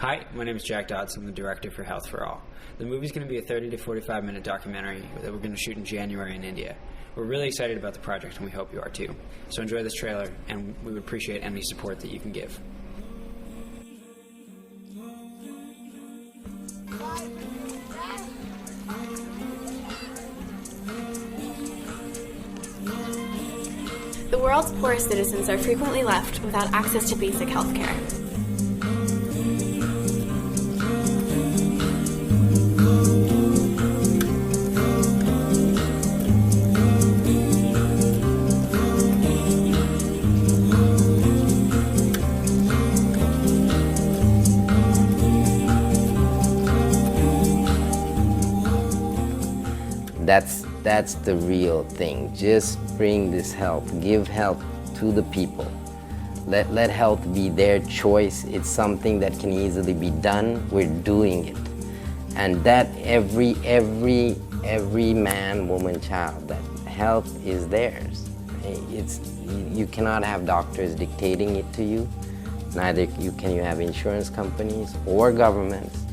Hi, my name is Jack Dodds. I'm the director for Health for All. The movie's going to be a 30 to 45 minute documentary that we're going to shoot in January in India. We're really excited about the project, and we hope you are too. So enjoy this trailer, and we would appreciate any support that you can give. The world's poorest citizens are frequently left without access to basic health care. That's the real thing. Just bring this help, give help to the people. Let health be their choice. It's something that can easily be done. We're doing it. And that every man, woman, child, that health is theirs. You cannot have doctors dictating it to you. Neither can you have insurance companies or governments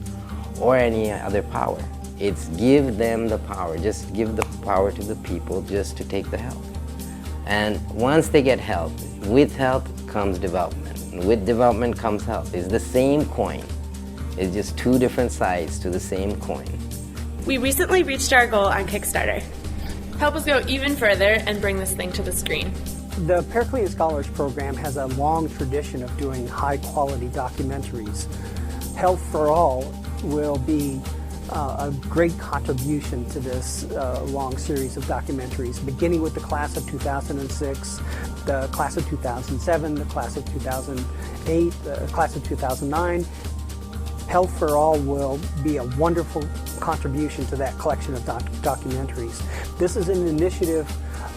or any other power. It's give them the power, just give the power to the people just to take the health. And once they get health, with health comes development. And with development comes health. It's the same coin. It's just two different sides to the same coin. We recently reached our goal on Kickstarter. Help us go even further and bring this thing to the screen. The Periclean Scholars Program has a long tradition of doing high-quality documentaries. Health for All will be a great contribution to this long series of documentaries, beginning with the class of 2006, the class of 2007, the class of 2008, the class of 2009. Health for All will be a wonderful contribution to that collection of documentaries. This is an initiative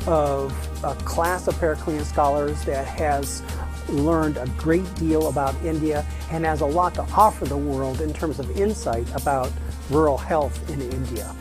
of a class of Periclean scholars that has learned a great deal about India and has a lot to offer the world in terms of insight about rural health in India.